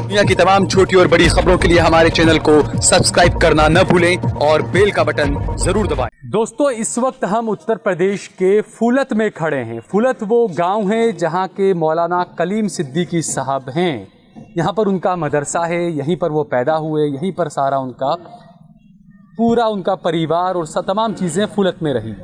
दुनिया की तमाम छोटी और बड़ी खबरों के लिए हमारे चैनल को सब्सक्राइब करना न भूलें और बेल का बटन जरूर दबाएं। दोस्तों, इस वक्त हम उत्तर प्रदेश के फूलत में खड़े हैं। फूलत वो गांव है जहां के मौलाना कलीम सिद्दीकी साहब हैं। यहाँ पर उनका मदरसा है, यहीं पर वो पैदा हुए, यहीं पर सारा उनका परिवार और तमाम चीज़ें फूलत में रही।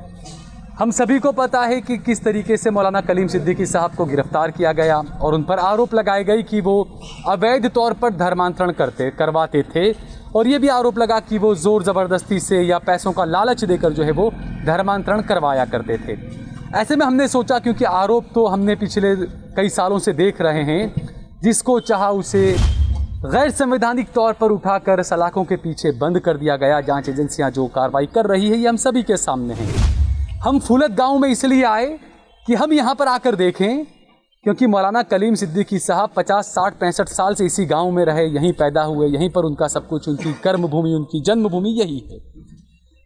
हम सभी को पता है कि किस तरीके से मौलाना कलीम सिद्दीकी साहब को गिरफ्तार किया गया और उन पर आरोप लगाए गए कि वो अवैध तौर पर धर्मांतरण करवाते थे और ये भी आरोप लगा कि वो ज़ोर ज़बरदस्ती से या पैसों का लालच देकर जो है वो धर्मांतरण करवाया करते थे। ऐसे में हमने सोचा, क्योंकि आरोप तो हमने पिछले कई सालों से देख रहे हैं, जिसको चाहा उसे गैर संवैधानिक तौर पर उठाकर सलाखों के पीछे बंद कर दिया गया। जांच एजेंसियां जो कार्रवाई कर रही है ये हम सभी के सामने हैं। हम फूलत गांव में इसलिए आए कि हम यहां पर आकर देखें, क्योंकि मौलाना कलीम सिद्दीकी साहब 50, 60, 65 साल से इसी गांव में रहे, यहीं पैदा हुए, यहीं पर उनका सब कुछ, उनकी कर्मभूमि, उनकी जन्मभूमि यही है।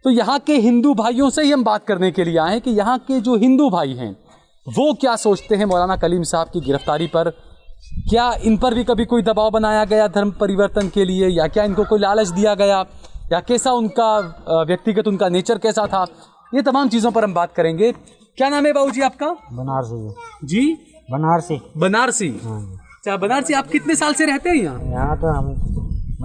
तो यहाँ के हिंदू भाइयों से ही हम बात करने के लिए आए हैं कि यहाँ के जो हिंदू भाई हैं वो क्या सोचते हैं मौलाना कलीम साहब की गिरफ्तारी पर। क्या इन पर भी कभी कोई दबाव बनाया गया धर्म परिवर्तन के लिए, या क्या इनको कोई लालच दिया गया, या कैसा उनका व्यक्तिगत उनका नेचर कैसा था, ये तमाम चीज़ों पर हम बात करेंगे। क्या नाम है बाबूजी आपका? बनारसी जी। बनारसी। अच्छा, बनारसी आप कितने साल से रहते हैं यहाँ? यहाँ तो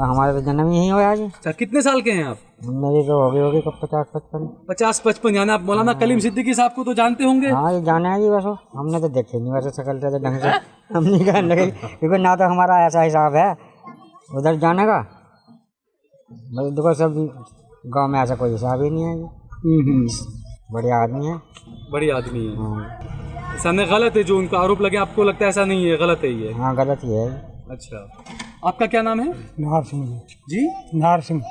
हमारे तो जन्म ही हुआ आज। अच्छा, कितने साल के हैं आप? मेरी तो होगी कब 50-55। 50-55, यानी आप मौलाना कलीम सिद्दीकी साहब को तो जानते होंगे? हाँ, ये जाने है जी। वैसे हमने तो देखे नहीं, वैसे शकल रहते ढंग से हम नहीं कहने लगे, क्योंकि ना तो हमारा ऐसा हिसाब है उधर जाने का। देखो, सब गाँव में ऐसा कोई हिसाब ही नहीं है। बढ़िया आदमी है। बढ़िया आदमी है। हाँ। सामने गलत है जो उनका आरोप लगे, आपको लगता है ऐसा नहीं है, गलत है ये? हाँ, गलत ही है। अच्छा, आपका क्या नाम है? नाहर सिंह जी। नाहर सिंह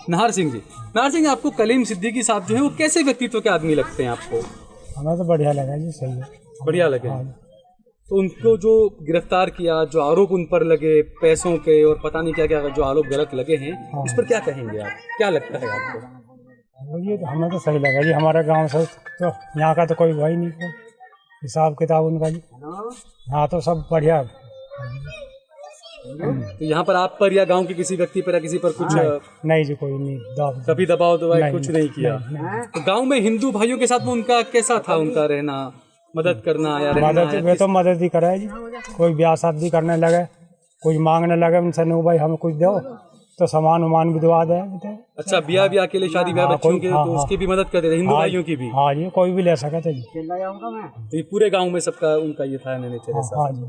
जी। नाहर सिंह, आपको कलीम सिद्दीकी साहब जो है वो कैसे व्यक्तित्व के आदमी लगते हैं आपको? हमें तो बढ़िया लगा जी। सही है, बढ़िया लगे। हाँ। तो उनको जो गिरफ्तार किया, जो आरोप उन पर लगे पैसों के और पता नहीं क्या क्या जो आरोप गलत लगे हैं, हाँ, इस पर क्या कहेंगे आप? क्या लगता है आपको? ये तो हमें तो सही लगा जी। हमारे गांव से तो यहाँ का तो कोई वही नहीं, कोई हिसाब किताब उनका जी। हाँ, तो सब बढ़िया। तो यहाँ पर आप पर या गांव के किसी व्यक्ति पर या किसी पर कुछ नहीं जी, कोई नहीं कभी दबाव कुछ नहीं किया? तो गांव में हिंदू भाइयों के साथ में उनका कैसा था, उनका रहना, मदद करना या मदद? वे तो मदद ही करे जी। कोई ब्याह शादी करने लगे, कोई मांगने लगे उनसे, नो भाई हमें कुछ दो, तो सामान उमान भी दवा दे। अच्छा, ब्याह के लिए, शादी ब्याह बच्चों के, तो उसकी भी मदद करते थे हिंदू भाइयों की भी? हाँ जी, कोई भी ले सके थे जी। तो ये पूरे गांव में सबका उनका ये था नेचर? हाँ जी।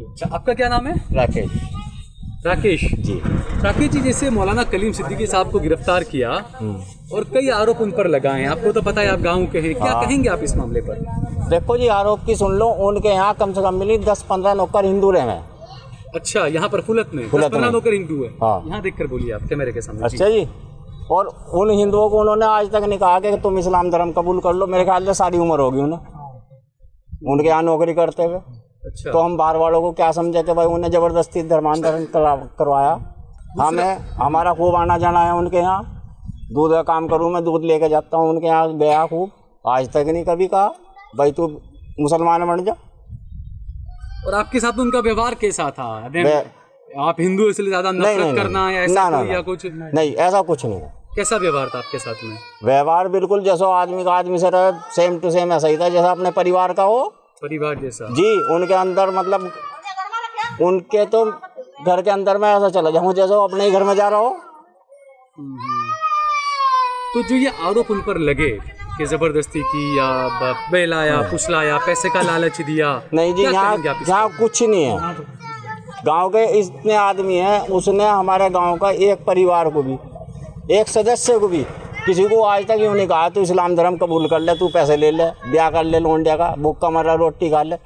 अच्छा, आपका क्या नाम है? राकेश जी। राकेश जी, जैसे मौलाना कलीम सिद्दीकी साहब को गिरफ्तार किया और कई आरोप उन पर लगाए हैं, आपको तो पता है, आप गाँव के हैं, क्या कहेंगे आप इस मामले पर? देखो जी, आरोप की सुन लो। उनके यहाँ कम से कम मिली 10-15 नौकर हिंदू रहे। अच्छा, यहाँ पर फूलत में 10-15 नौकर हिंदू है? हाँ। यहाँ देखकर बोलिए आप कैमरे के सामने। अच्छा जी। और उन हिंदुओं को उन्होंने आज तक नहीं कहा कि तुम इस्लाम धर्म कबूल कर लो। मेरे ख्याल से सारी उम्र होगी उन्हें उनके यहाँ नौकरी करते हुए। अच्छा। तो हम बाहर वालों को क्या समझे कि भाई उन्हें जबरदस्ती धर्मांतरण करवाया। हमें हमारा खूब आना जाना है उनके यहाँ। दूध का काम करूँ, मैं दूध लेके जाता हूँ उनके यहाँ गया खूब। आज तक नहीं कभी कहा भाई तू मुसलमान बन जा। और आपके साथ उनका व्यवहार कैसा था? आप हिंदू इसलिए ज्यादा नफरत करना या ऐसा या कुछ? नहीं, ऐसा कुछ नहीं। कैसा व्यवहार था आपके साथ में? व्यवहार बिल्कुल जैसा आदमी का आदमी से रहे, सेम टू सेम ऐसा ही था जैसा अपने परिवार का हो। परिवार जैसा जी। उनके अंदर मतलब उनके तो घर के अंदर में ऐसा चला जाऊँ जैसा अपने ही घर में जा रहा हो। तो जो ये आरोप उन पर लगे कि जबरदस्ती की या बहलाया, फुसलाया, पैसे का लालच दिया, नहीं जी, यहाँ कुछ नहीं है। गांव के इतने आदमी हैं, उसने हमारे गांव का एक परिवार को भी, एक सदस्य को भी, किसी को आज तक यूँ नहीं कहा तू इस्लाम धर्म कबूल कर ले, तू पैसे ले ले, ब्याह कर ले, लोंडिया का भूखा मरा रोटी खा ले।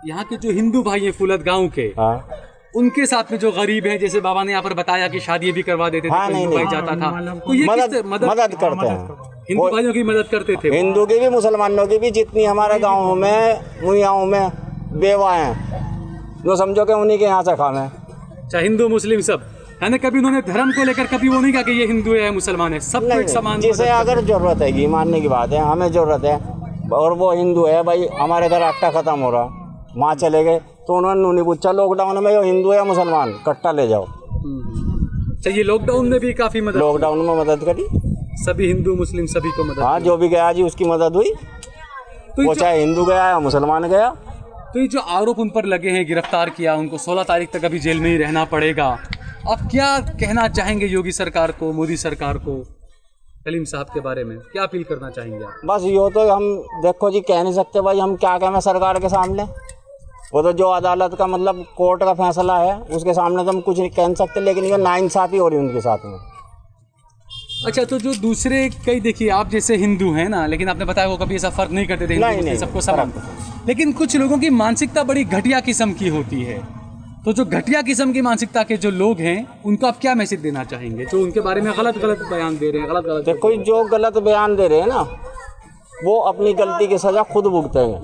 यहाँ के जो हिंदू भाई हैं फूलत गाँव के, हाँ, उनके साथ में जो गरीब है, जैसे बाबा ने यहाँ पर बताया कि शादी भी करवा देते थे, हाँ, नहीं, भाई जाता था, तो ये मदद करते हैं। हिंदू भाइयों की मदद करते थे, हिंदू की भी मुसलमानों की भी। जितनी हमारे गाँव में मुहैयाओं में बेवा हैं, जो समझो कि उन्हीं के यहाँ से खाना है। चाहे हिंदू मुस्लिम सब, यानी कभी उन्होंने धर्म को लेकर कभी वो नहीं कहा कि ये हिंदू है मुसलमान है, सब एक समान। जिसे अगर जरूरत है, मानने की बात है, हमें जरूरत है और वो हिंदू है, भाई हमारे घर आटा खत्म हो रहा, माँ चले गए तो उन्होंने नहीं पूछा लॉकडाउन में यो हिंदू या मुसलमान कट्टा ले जाओ। अच्छा, ये लॉकडाउन में भी काफी मदद, लॉकडाउन में मदद करी, सभी हिंदू मुस्लिम सभी को मदद। हाँ, जो भी गया जी उसकी मदद हुई, तो वो चाहे हिंदू गया या मुसलमान गया। तो ये जो आरोप उन पर लगे हैं, गिरफ्तार किया उनको, 16 तारीख तक अभी जेल में ही रहना पड़ेगा। आप क्या कहना चाहेंगे योगी सरकार को, मोदी सरकार को, कलीम साहब के बारे में क्या अपील करना चाहेंगे आप? बस यो तो हम देखो जी कह नहीं सकते भाई, हम क्या कहें सरकार के सामने। वो तो जो अदालत का मतलब कोर्ट का फैसला है उसके सामने तो हम कुछ नहीं कह नहीं सकते, लेकिन ये नाइंसाफ़ी हो रही है उनके साथ में। अच्छा, तो जो दूसरे कई, देखिए आप जैसे हिंदू हैं ना, लेकिन आपने बताया वो कभी ऐसा फर्क नहीं करते थे, हिंदू मुस्लिम सबको समान। लेकिन कुछ लोगों की मानसिकता बड़ी घटिया किस्म की होती है। तो जो घटिया किस्म की मानसिकता के जो लोग हैं उनको आप क्या मैसेज देना चाहेंगे, जो उनके बारे में गलत बयान दे रहे हैं, गलत देखो जो गलत बयान दे रहे हैं ना, वो अपनी गलती की सज़ा खुद भुगतेंगे।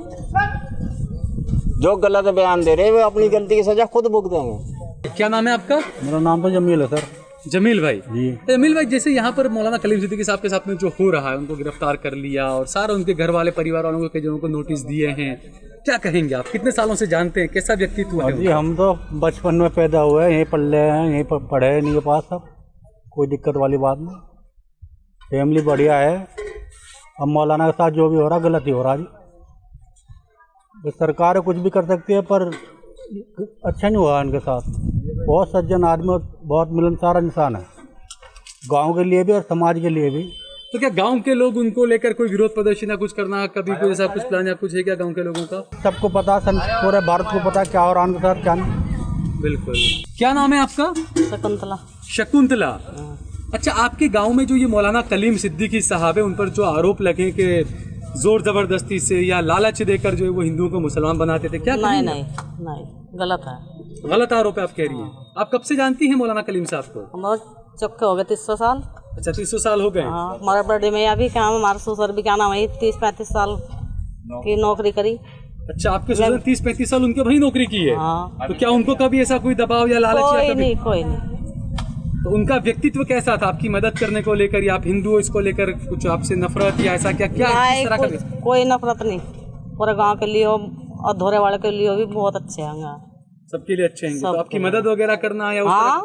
जो गलत बयान दे रहे हैं वो अपनी गलती की सज़ा खुद भुगतेंगे। क्या नाम है आपका? मेरा नाम तो जमील है सर। जमील भाई जी। जमील भाई, जैसे यहाँ पर मौलाना कलीम सिद्दीकी साहब के साथ में जो हो रहा है, उनको गिरफ्तार कर लिया और सारे उनके घर वाले परिवार वालों को कई जगहों को नोटिस दिए हैं, क्या कहेंगे आप? कितने सालों से जानते हैं, कैसा व्यक्तित्व है? जी हम तो बचपन में पैदा हुए हैं, यहीं पले हैं, यहीं पर पढ़े हैं, इनके पास सब कोई दिक्कत वाली बात नहीं, फैमिली बढ़िया है। अब मौलाना के साथ जो भी हो रहा गलत ही हो रहा जी। तो सरकार कुछ भी कर सकती है पर अच्छा नहीं हुआ इनके साथ। बहुत सज्जन आदमी, बहुत मिलनसार इंसान है, गांव के लिए भी और समाज के लिए भी। तो क्या गांव के लोग उनको लेकर कोई विरोध प्रदर्शन या कुछ करना, कभी कोई ऐसा कुछ प्लान या कुछ है क्या गांव के लोगों का? सबको पता, पूरे भारत को पता क्या हो रहा है उनके साथ क्या नहीं। बिल्कुल। क्या नाम है आपका? शकुंतला। शकुंतला। अच्छा, आपके गांव में जो ये मौलाना कलीम सिद्दीकी साहब है, उन पर जो आरोप लगे कि जोर जबरदस्ती से या लालच देकर जो है वो हिंदुओं को मुसलमान बनाते थे, क्या? नहीं नहीं नहीं, गलत है, गलत आरोप है आप कह रही हैं। आप कब से जानती हैं मौलाना कलीम साहब को? हमारे चौके हो गए 300 साल। अच्छा, 300 साल हो गए। हाँ, हमारे बड़े में अभी क्या, हमारे ससुर भी क्या नाम है 30-35 साल की नौकरी करी। अच्छा, आपके ससुर ने 30-35 साल उनके भाई नौकरी की है। हाँ। तो क्या उनको कभी ऐसा कोई दबाव या लालच या कभी? कोई नहीं। तो उनका व्यक्तित्व कैसा था आपकी मदद करने को लेकर, या आप हिंदू हो इसको लेकर कुछ आपसे नफरत या ऐसा क्या क्या किस तरह का? कोई नफरत नहीं, पूरे गांव के लिए और धोरे वाले के लिए भी बहुत अच्छे हैं, सबके लिए अच्छे हैं। तो आपकी मदद वगैरह करना या हाँ,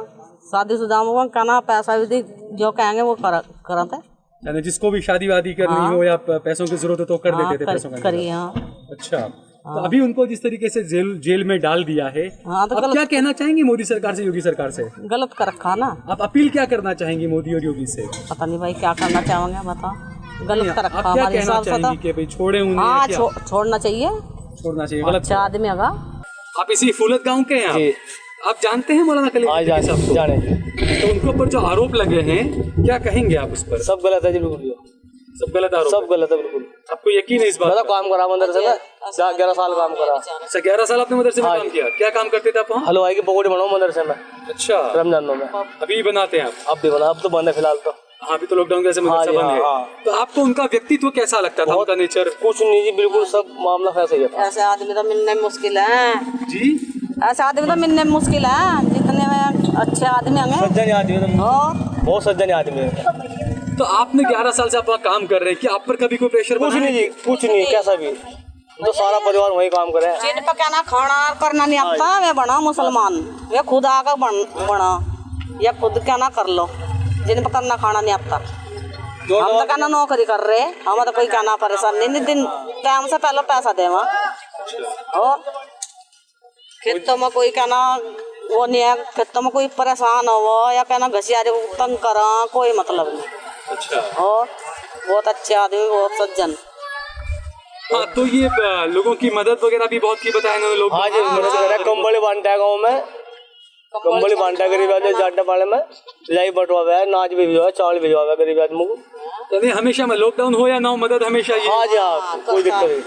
शादी-शुदा में कहना पैसा भी जो कहेंगे वो करते, यानी जिसको भी शादी वादी करनी हो या पैसों की जरूरत हो तो कर देते थे पैसों का? करिए। हाँ। अच्छा, तो अभी उनको जिस तरीके से जेल में डाल दिया है, हाँ, तो अब क्या कहना चाहेंगे मोदी सरकार से, योगी सरकार से? गलत कर रखा ना। आप अपील क्या करना चाहेंगे मोदी और योगी से? पता नहीं भाई क्या करना चाहेंगे, बताओ। गलत कर रखा आप क्या हमारे कहना हिसाब से चाहेंगी कि भाई छोड़े उन्हें? हाँ, छोड़ना चाहिए, छोड़ना चाहिए। गलत अच्छा आदमी होगा। आप इसी फूलत गांव के हैं? आप जानते हैं मौलाना कलीम सिद्दीकी साहब को? जाने तो उनके ऊपर जो आरोप लगे हैं, क्या कहेंगे आप उस पर? सब गलत है जी, बिल्कुल सब गलत आरोप? सब गलत है बिल्कुल। आपको यकीन है इस बात? मैं तो काम करा मदरसे में, 11 साल काम करा। अच्छा, 11 साल आपने मदरसे में काम किया? क्या काम करते थे आप वहाँ? हलवाई की पकौड़ी बनाओ मदरसे में। अच्छा, रमजानों में। अभी बनाते हैं आप? अब भी बना, अब तो बंद है फिलहाल तो। हाँ, अभी तो लॉकडाउन कैसे मदरसा बंद है। तो आपको उनका व्यक्तित्व कैसा लगता था, उनका नेचर? कुछ नहीं जी, बिल्कुल सब मामला फैसे ही है। ऐसे आदमी तो मिलने में मुश्किल है जी। ऐसे आदमी तो मिलने में मुश्किल है, जितने में अच्छे आदमी होंगे। सज्जन आदमी है, बहुत सज्जन आदमी है। तो आपने 11 साल से आप वहाँ काम कर रहे हैं, कि आप पर कभी कोई प्रेशर? कुछ नहीं जी, कुछ नहीं, कैसा भी तो सारा परिवार वही काम करे। जिन पकाना खाना करना नहीं आता, वे बना मुसलमान, वे खुद आकर बना, या खुद क्या ना कर लो, जिन पकाना खाना नहीं आता। हम तो कहना नौकरी कर रहे, हम तो कोई कहना परेशान नहीं, दिन टाइम से पहले पैसा दे। और खेतों में कोई कहना वो नहीं है, खेतों में कोई परेशान हो या कहना घसियारे तंग करा, कोई मतलब नहीं। अच्छा। और बहुत अच्छे आदमी, बहुत सज्जन। हाँ, तो ये लोगों की मदद वगैरह भी बहुत की बताया इन्होंने लोग? हाँ जी, कंबल बांटा है गाँव में, कंबल बांटा गरीब आदमी, जाटा पाले में लाई बटवा है, नाच भी भिजवा, चावल भिजवा है गरीब आदमी को। तो हमेशा में लॉकडाउन हो या ना हो, मदद हमेशा ही? हाँ जी, हाँ, कोई दिक्कत नहीं,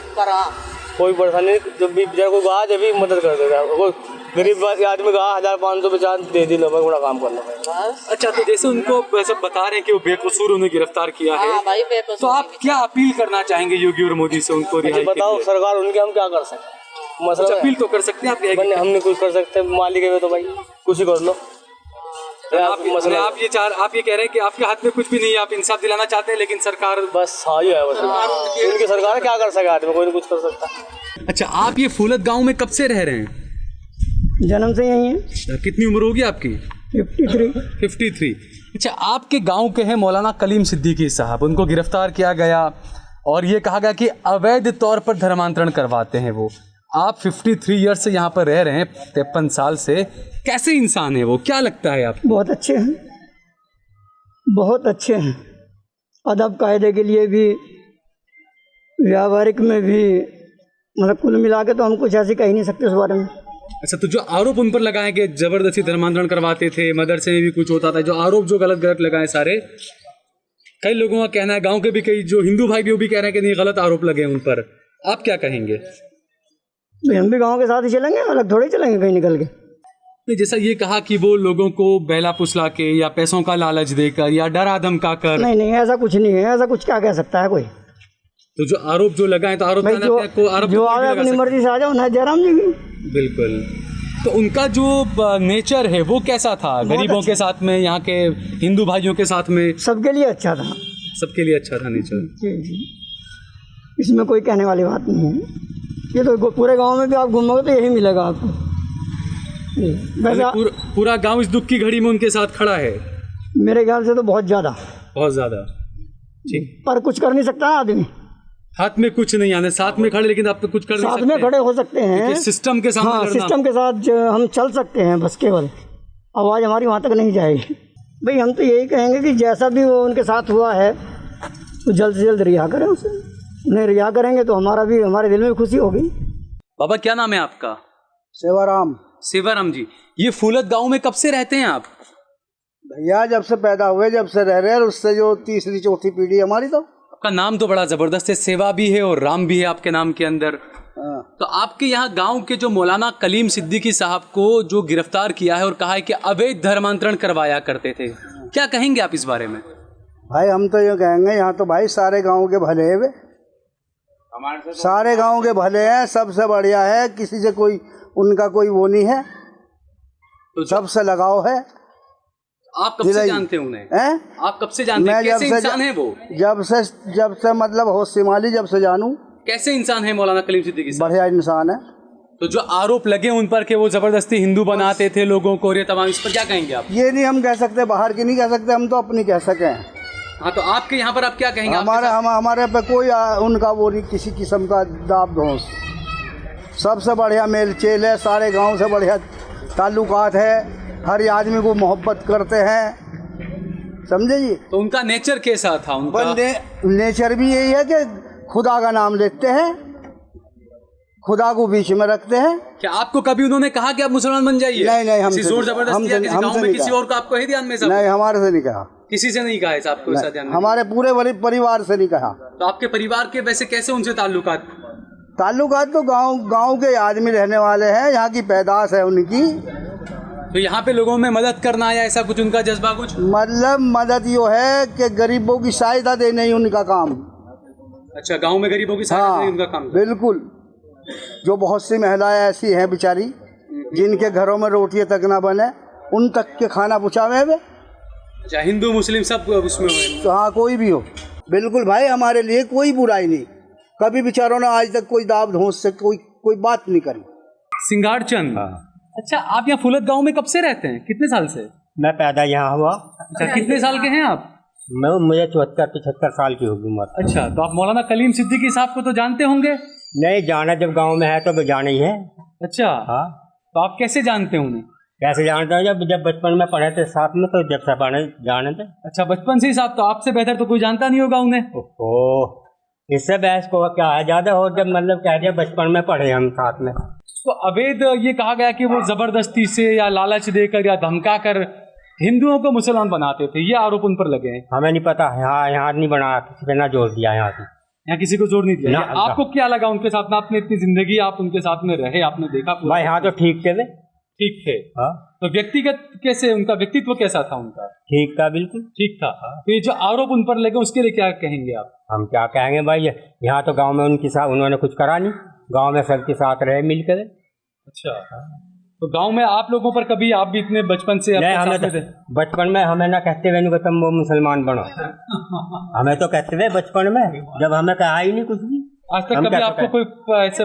कोई परेशानी नहीं। जब भी बेचारा कोई कहा जब भी मदद कर देता है, कोई गरीब आदमी कहा 1500 बेचार दे दी, लोग बड़ा काम करना है। अच्छा, तो जैसे उनको सब बता रहे हैं कि वो बेकसूर उन्हें गिरफ्तार किया है, तो आप क्या अपील करना चाहेंगे योगी और मोदी से उनको रिहाई? बताओ सरकार उनके, हम क्या कर सकते? मसला अपील तो कर सकते हैं आप, हम नहीं कुछ कर सकते, मालिक है तो भाई कुछ ही कर लो। आप ये कह रहे हैं कि आपके हाथ में कुछ भी नहीं है, आप इंसाफ दिलाना चाहते हैं, लेकिन सरकार बस हाँ ही है, बस उनकी सरकार क्या कर सके, आदमी कोई नहीं कुछ कर सकता। अच्छा, आप ये फूलत गांव में कब से रह रहे हैं? जन्म से यही है। कितनी उम्र होगी आपकी? 53। 53। अच्छा, आपके गांव के हैं मौलाना कलीम सिद्दीकी साहब, उनको गिरफ्तार किया गया और ये कहा गया कि अवैध तौर पर धर्मांतरण करवाते हैं वो। आप 53 ईयर्स से यहाँ पर रह रहे हैं, 53 साल से। कैसे इंसान है वो, क्या लगता है आपको? बहुत अच्छे हैं, बहुत अच्छे हैं। अदब कायदे के लिए भी, व्यावहारिक में भी, मतलब कुल मिला के तो हम कुछ ऐसे कह ही नहीं सकते उस बारे में। अच्छा, तो जो आरोप उन पर लगाए गए, जबरदस्ती धर्मांतरण करवाते थे, मदरसे में भी कुछ होता था, जो आरोप जो गलत गलत लगाए सारे, कई लोगों का कहना है, गांव के भी कई जो हिंदू भाई भी वो भी कह रहे हैं कि नहीं गलत आरोप लगे उन पर, आप क्या कहेंगे? तो हम भी गांव के साथ ही चलेंगे, अलग थोड़ी चलेंगे कहीं निकल के। नहीं, जैसा ये कहा कि वो लोगों को बहला फुसला के या पैसों का लालच देकर या डरा धमका कर, नहीं, ऐसा कुछ नहीं है, ऐसा कुछ क्या कह सकता है कोई। तो जो आरोप जो लगाए, तो आरोप भाई जो आवे अपनी मर्जी से आ जाओ ना, जयराम जी की। बिल्कुल। तो उनका जो नेचर है वो कैसा था? गरीबों के साथ में, यहाँ के हिंदू भाइयों के साथ में, सबके लिए अच्छा था। सबके लिए अच्छा था नेचर। जी, इसमें कोई कहने वाली बात नहीं है। ये तो पूरे गांव में भी आप घूमोगे तो यही मिलेगा आपको। वैसे पूरा गांव इस दुख की घड़ी में उनके साथ खड़ा है? मेरे ख्याल से तो बहुत ज़्यादा। बहुत ज़्यादा। ठीक। पर कुछ कर नहीं सकता आदमी, हाथ में कुछ नहीं, आने साथ में खड़े, लेकिन आप तो कुछ कर नहीं सकते। साथ में खड़े हो सकते हैं, सिस्टम के सामने हाँ, लड़ना। सिस्टम के साथ हम चल सकते हैं, बस केवल आवाज़ हमारी वहाँ तक नहीं जाएगी। भाई हम तो यही कहेंगे कि जैसा भी वो उनके साथ हुआ है तो जल्द से जल्द रिहा करें उसे। उन्हें रिहा करेंगे तो हमारे दिल में भी खुशी होगी। बाबा, क्या नाम है आपका? सेवाराम। सेवाराम जी, ये फूलत गांव में कब से रहते हैं आप? भैया जब से पैदा हुए, जब से रह रहे हैं, उससे जो तीसरी चौथी पीढ़ी हमारी। तो आपका नाम तो बड़ा जबरदस्त है, सेवा भी है और राम भी है आपके नाम के अंदर। तो आपके यहाँ गांव के जो मौलाना कलीम सिद्दीकी साहब को जो गिरफ्तार किया है और कहा है कि अवैध धर्मांतरण करवाया करते थे, क्या कहेंगे आप इस बारे में? भाई हम तो ये कहेंगे, यहाँ तो भाई सारे गाँव के भले है वे, सारे गाँव के भले हैं, सबसे बढ़िया है, किसी से कोई उनका कोई वो नहीं है, तो सबसे लगाव है। आप कब से जानते हैं उन्हें? आप कब से जानते हैं? कैसे इंसान है वो? जब से मतलब होश संभाली, जब से जानूं। कैसे इंसान है मौलाना कलीम सिद्दीकी साहब? बढ़िया इंसान है। तो जो आरोप लगे उन पर कि वो जबरदस्ती हिंदू बनाते थे लोगों को, ये तमाम, इस पर क्या कहेंगे आप? ये नहीं हम कह सकते, बाहर की नहीं कह सकते, हम तो अपनी कह सके। हाँ, तो आपके यहाँ पर आप क्या कहेंगे? हमारे पे कोई उनका वो नहीं, किसी किस्म का दाब धोस। सबसे बढ़िया मेल चेल है, सारे गांव से बढ़िया ताल्लुकात है, हर आदमी को मोहब्बत करते हैं, समझे जी। तो उनका नेचर कैसा था? उनका नेचर भी यही है कि खुदा का नाम लेते हैं, खुदा को बीच में रखते हैं। क्या आपको कभी उन्होंने कहा कि आप मुसलमान बन जाइए? नहीं, हमसे जोर जबरदस्ती या किसी गांव में किसी और को आपको है ध्यान में? नहीं, हमारे से नहीं कहा, किसी से नहीं कहा है आपको ऐसा ध्यान में? हमारे पूरे परिवार से नहीं कहा। तो आपके परिवार के वैसे कैसे उनसे ताल्लुकात तो गांव के आदमी रहने वाले हैं, यहाँ की पैदाश है उनकी। तो यहाँ पे लोगों में मदद करना या ऐसा कुछ उनका जज्बा कुछ? मतलब मदद यो है कि गरीबों की सहायता देना ही उनका काम। अच्छा, गांव में गरीबों की सहायता देना उनका काम? बिल्कुल। जो बहुत सी महिलाएं ऐसी हैं बेचारी, जिनके घरों में रोटियां तक ना बने, उन तक के खाना पहुँचावे हुए। अच्छा, हिंदू मुस्लिम सब उसमें हुए? तो हाँ, कोई भी हो, बिल्कुल भाई, हमारे लिए कोई बुराई नहीं। कभी बेचारों ने आज तक कोई दाब धोस से कोई बात नहीं करी। सिंगार चंद। अच्छा, आप यहाँ फूलत गांव में कब से रहते हैं? कितने साल से? मैं पैदा यहाँ हुआ। अच्छा, कितने साल के हैं आप? मुझे 74-75 साल की होगी उम्र। अच्छा, तो आप मौलाना कलीम सिद्दीकी साहब को तो जानते होंगे? नहीं, जाना जब गांव में है तो जाना ही है। अच्छा, हाँ। तो आप कैसे जानते हैं उन्हें? कैसे जानते हैं? जब बचपन में पढ़े थे साथ में, तो जब से पढ़े जाने थे। अच्छा, बचपन से ही साहब, तो आपसे बेहतर तो कोई जानता नहीं होगा उन्हें। ओह, इससे बहस को क्या है, ज्यादा हो जब मतलब कह दिया बचपन में पढ़े हम साथ में। तो अवैध ये कहा गया कि वो जबरदस्ती से या लालच देकर या धमका कर हिंदुओं को मुसलमान बनाते थे, ये आरोप उन पर लगे हैं। हमें नहीं पता, यहाँ नहीं बनाया, किसी पे ना जोर दिया, यहाँ किसी को जोर नहीं दिया। आपको क्या लगा उनके साथ में? आपने इतनी जिंदगी आप उनके साथ में रहे, आपने देखा भाई। यहाँ तो ठीक थे, ठीक थे। हाँ। तो व्यक्तिगत कैसे, उनका व्यक्तित्व कैसा था उनका? ठीक था, बिल्कुल ठीक था। तो ये जो आरोप उन पर लगे उसके लिए क्या कहेंगे आप? हम क्या कहेंगे भाई, यहाँ तो गांव में उनके साथ उन्होंने कुछ करा नहीं, गांव में सबके साथ रहे मिलकर। अच्छा, तो गांव में आप लोगों पर कभी, आप भी इतने बचपन से हमें तो बचपन में हमें ना कहते हुए तुम वो मुसलमान बनो। हमें तो कहते थे बचपन में, जब हमें कहा ही नहीं कुछ भी। आज तक कभी आपको कोई ऐसे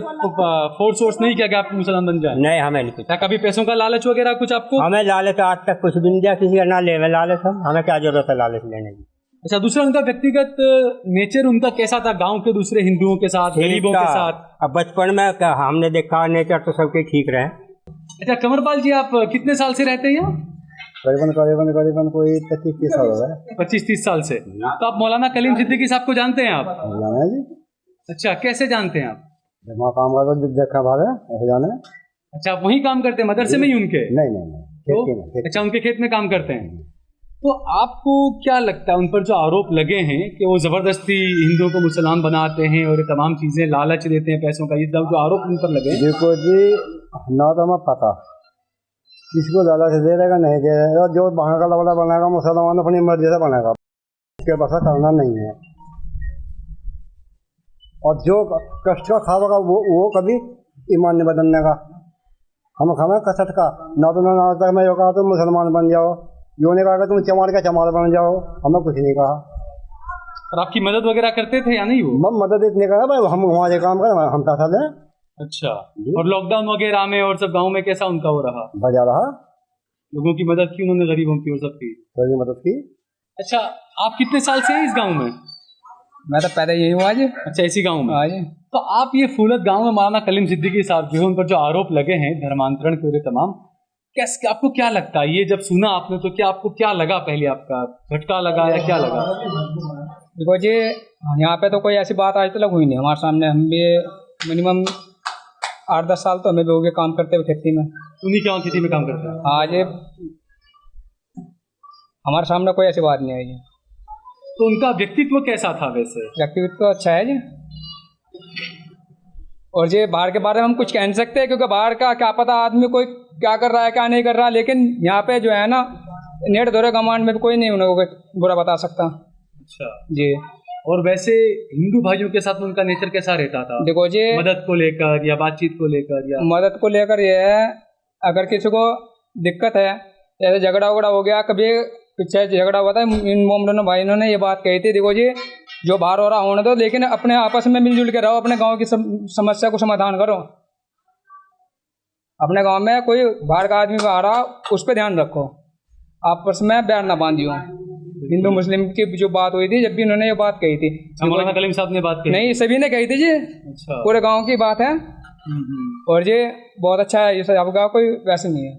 फोर्स वोर्स नहीं किया कि आप मुसलमान बन जाए? नहीं, हमें नहीं कुछ, क्या कभी पैसों का लालच वगैरह कुछ आपको? हमें लालच आज तक कुछ भी नहीं दिया किसी का, ना ले लालच हम, हमें क्या जरूरत है लालच लेने की। अच्छा, दूसरा उनका व्यक्तिगत नेचर उनका कैसा था गांव के दूसरे हिंदुओं के साथ, गरीबों के साथ? अब बचपन में क्या हमने देखा नेचर तो सबके ठीक रहे। अच्छा कंवरपाल जी, आप कितने साल से रहते हैं यहाँ? करीबन कोई 25-30 साल हो गए। 25-30 साल से। तो आप मौलाना कलीम सिद्दीकी साहब को जानते हैं आप? जाना है जी, अच्छा, कैसे जानते हैं आप? जब वहाँ काम करते देखा भाग ऐसे जाना है। अच्छा, आप वहीं काम करते हैं, मदरसे में ही उनके? नहीं, तो, खेती में। अच्छा, उनके खेत में काम करते हैं। तो आपको क्या लगता है उन पर जो आरोप लगे हैं कि वो जबरदस्ती हिंदुओं को मुसलमान बनाते हैं और ये तमाम चीजें लालच देते हैं पैसों का, ये जो आरोप उन पर लगे हैं? देखो जी, ना तो हमें पता किसको लालच दे देगा नहीं दे देगा, जो वहाँ का लवड़ा बनाएगा मुसलमान अपनी मर्जी से बनाएगा, उसके बस करना नहीं है। और जो कष्ट का खाएगा वो कभी ईमान नहीं बदलने का। हम खाएं कसट का, ना तो ना तक मैं यो कहा तुम मुसलमान बन जाओ, यो नहीं कहा तुम चमार का चमार बन जाओ, हमें कुछ नहीं कहा। और आपकी मदद वगैरह करते थे या नहीं? वो हम मदद इतनी करा भाई, हम वहाँ जो काम करें हम पैसा दें। अच्छा, और लॉकडाउन वगैरह में और सब गाँव में कैसा उनका हो रहा? बढ़िया रहा, लोगों की मदद की उन्होंने, गरीबों की और सबकी मदद की। अच्छा, आप कितने साल से हैं इस गांव में? मैं तो पैदा यही हुआ आज। अच्छा, इसी गांव में। आज तो आप ये फूलत गांव में मौलाना कलीम सिद्दीकी साहब जो है उन पर जो आरोप लगे हैं धर्मांतरण के और तमाम, कैसे, आपको क्या लगता है? ये जब सुना आपने तो क्या आपको क्या लगा? पहले आपका झटका लगा या क्या लगा? देखो जी, यहाँ पे तो कोई ऐसी बात आज तक हुई नहीं हमारे सामने। हम भी मिनिमम 8-10 साल तो हमें भी हो गए काम करते हुए खेती में। उन्हीं के वहाँ खेती में काम करते हैं? आज हमारे सामने कोई ऐसी बात नहीं आई है। तो उनका व्यक्तित्व कैसा था वैसे? व्यक्तित्व तो अच्छा है जी। और जी बाहर के बारे में हम कुछ कह नहीं सकते क्योंकि बाहर का क्या पता आदमी कोई क्या कर रहा है क्या नहीं कर रहा, लेकिन यहाँ पे जो है ना नेट दौरे कमांड में भी कोई नहीं उन्हें बुरा बता सकता। अच्छा जी। और वैसे हिंदू भाइयों के साथ में उनका नेचर कैसा रहता था? देखो जी, मदद को लेकर या बातचीत को लेकर या? मदद को लेकर ये है, अगर किसी को दिक्कत है, जैसे झगड़ा वगड़ा हो गया, कभी पीछे झगड़ा हुआ था, इन मोमडनों भाइयों ने ये बात कही थी, देखो जी जो बाहर हो रहा होने दो, लेकिन अपने आपस में मिलजुल के रहो, अपने गांव की समस्या को समाधान करो। अपने गांव में कोई बाहर का आदमी आ रहा उस पर ध्यान रखो, आपस में बैर ना बांधियो। हिंदू मुस्लिम की जो बात हुई थी, जब भी उन्होंने ये बात कही थी, मौलाना कलीम साहब ने बात कही? नहीं, सभी ने कही थी जी। अच्छा, पूरे गांव की बात है। और ये बहुत अच्छा है, ये सब गाँव कोई वैसे नहीं है।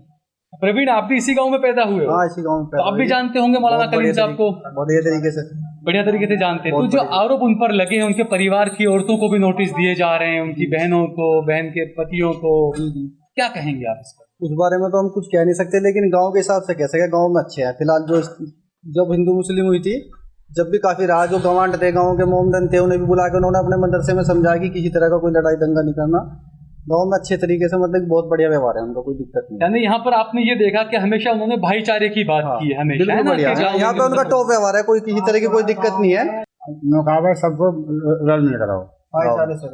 प्रवीण, आप भी इसी गांव में पैदा हुए हो? हाँ, इसी गाँव में तो आप भी जानते होंगे मौलाना कलीम साहब को? बढ़िया तरीके से, बढ़िया तरीके से जानते हैं। तो जो आरोप उन पर लगे हैं, उनके परिवार की औरतों को भी नोटिस दिए जा रहे हैं, उनकी बहनों को, बहन के पतियों को, क्या कहेंगे आप इस पर? उस बारे में तो हम कुछ कह नहीं सकते, लेकिन गांव के हिसाब से कह सके गांव में अच्छे हैं फिलहाल। जो जब हिंदू मुस्लिम हुई थी, जब भी काफ़ी रहा, जो गवांड थे गांव के मोमडन थे, उन्हें भी बुला के उन्होंने अपने मदरसे में समझाया कि किसी तरह का कोई लड़ाई दंगा नहीं करना। गांव में अच्छे तरीके से, मतलब बहुत बढ़िया व्यवहार है उनका, कोई दिक्कत नहीं। यानी यहाँ पर आपने ये देखा कि हमेशा उन्होंने भाईचारे की बात की है, हमेशा, है बिल्कुल ना? बढ़िया, यहाँ पे उनका टॉप व्यवहार है, कोई किसी तरह की कोई दिक्कत नहीं है। मुकाबला सबको रल मिल कराओ, भाईचारे से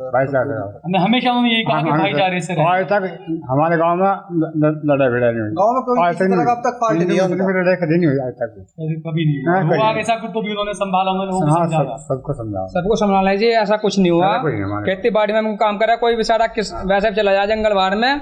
हमें हमेशा उन्होंने यही कहा कि भाईचारे से रहे। आज तक हमारे गांव में लड़ाई भिड़ा नहीं हुई, गांव में कोई किसी तरह का अब तक पार्टी नहीं है, लड़ाई कभी नहीं हुई आज तक, कभी नहीं हुआ ऐसा कुछ। तो भी उन्होंने संभाला, उन्होंने सबको समझाया, सबको संभालना है जी, ऐसा कुछ नहीं हुआ। खेती बाड़ी में हम काम करा, कोई बेचारा वैसे चला जाए जंगल बाहर में,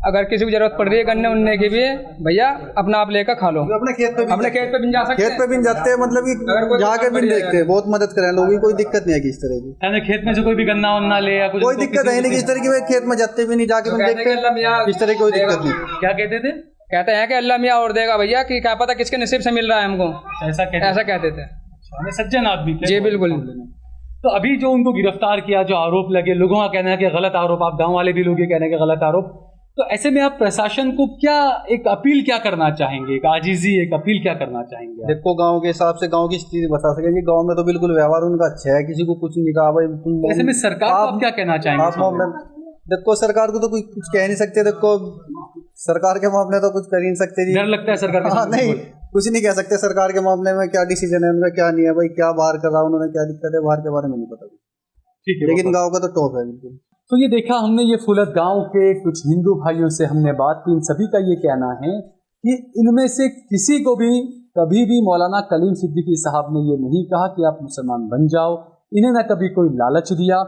अगर किसी को जरूरत पड़ रही है गन्ने उन्ने की भी, भैया अपना आप लेकर खा लो। अपने खेत पे भी जा सकते हैं, खेत पे भी जाते हैं, मतलब कि जाके भी देखते हैं, बहुत मदद करें लोगों की, कोई दिक्कत नहीं है किस तरह की। खेत में से कोई भी गन्ना वन्ना ले या कोई दिक्कत है नहीं, किस तरह की खेत में जाते भी नहीं, जाके भी देखते हैं, इस तरह की कोई दिक्कत नहीं। क्या कहते थे? कहते हैं कि अल्लाह मियाँ और देगा भैया, कि क्या पता किसके नसीब से मिल रहा है हमको, ऐसा कहते थे। सज्जन आदमी थे जी, बिल्कुल। तो अभी जो उनको गिरफ्तार किया, जो आरोप लगे, लोगों का कहना है कि गलत आरोप, आप गांव वाले भी लोग ये कहने के गलत आरोप, तो ऐसे में आप प्रशासन को क्या एक अपील क्या करना चाहेंगे, एक आजीजी, एक अपील क्या करना चाहेंगे? देखो गांव के हिसाब से गांव की स्थिति बता सकेंगे, गांव में तो बिल्कुल व्यवहार उनका अच्छा है, किसी को कुछ नहीं कहा भाई। ऐसे में सरकार को आप क्या कहना चाहेंगे? देखो सरकार को तो कुछ कह नहीं सकते, देखो सरकार के मामले तो कुछ कर ही नहीं सकते जी। डर लगता है सरकार का? नहीं, कुछ नहीं कह सकते सरकार के मामले में, क्या डिसीजन है उनका क्या नहीं है, भाई क्या बाहर कर रहा है उन्होंने, क्या दिक्कत है बाहर के बारे में नहीं पता। ठीक है, लेकिन गाँव का तो टॉप है बिल्कुल। तो ये देखा हमने, ये फूलत गांव के कुछ हिंदू भाइयों से हमने बात की। इन सभी का ये कहना है कि इनमें से किसी को भी कभी भी मौलाना कलीम सिद्दीकी साहब ने ये नहीं कहा कि आप मुसलमान बन जाओ। इन्हें न कभी कोई लालच दिया,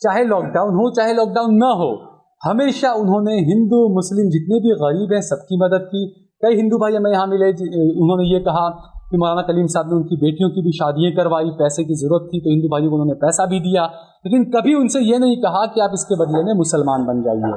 चाहे लॉकडाउन हो चाहे लॉकडाउन न हो, हमेशा उन्होंने हिंदू मुस्लिम जितने भी गरीब हैं सबकी मदद की। कई हिंदू भाई हमें यहाँ मिले, उन्होंने ये कहा कि मौलाना कलीम साहब ने उनकी बेटियों की भी शादियाँ करवाई, पैसे की ज़रूरत थी तो हिंदू भाइयों को उन्होंने पैसा भी दिया, लेकिन कभी उनसे ये नहीं कहा कि आप इसके बदले में मुसलमान बन जाइए।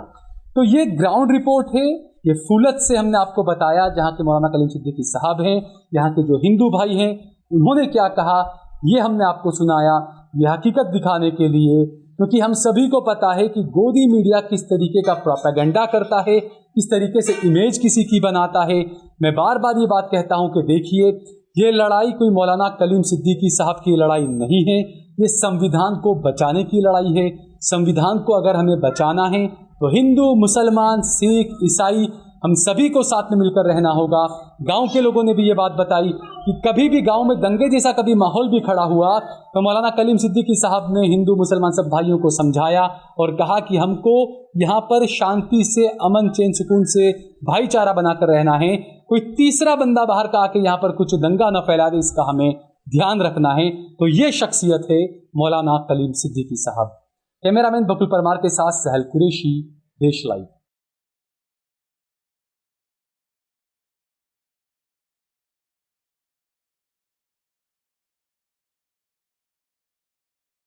तो ये ग्राउंड रिपोर्ट है, ये फूलत से हमने आपको बताया, जहाँ के मौलाना कलीम सिद्दीकी साहब हैं, यहाँ के जो हिंदू भाई हैं उन्होंने क्या कहा, ये हमने आपको सुनाया, ये हकीकत दिखाने के लिए, क्योंकि हम सभी को पता है कि गोदी मीडिया किस तरीके का प्रोपेगेंडा करता है, किस तरीके से इमेज किसी की बनाता है। मैं बार बार ये बात कहता हूँ कि देखिए, ये लड़ाई कोई मौलाना कलीम सिद्दीकी साहब की लड़ाई नहीं है, ये संविधान को बचाने की लड़ाई है। संविधान को अगर हमें बचाना है तो हिंदू, मुसलमान, सिख, ईसाई, हम सभी को साथ में मिलकर रहना होगा। गांव के लोगों ने भी ये बात बताई कि कभी भी गांव में दंगे जैसा कभी माहौल भी खड़ा हुआ तो मौलाना कलीम सिद्दीकी साहब ने हिंदू मुसलमान सब भाइयों को समझाया और कहा कि हमको यहाँ पर शांति से, अमन चैन सुकून से भाईचारा बनाकर रहना है। कोई तीसरा बंदा बाहर का आके यहाँ पर कुछ दंगा न फैला दे, इसका हमें ध्यान रखना है। तो ये शख्सियत है मौलाना कलीम सिद्दीकी साहब। कैमरामैन बकुल परमार के साथ सहल कुरैशी, देश लाइव।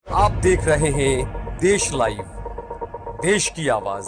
आप देख रहे हैं देश लाइव, देश की आवाज।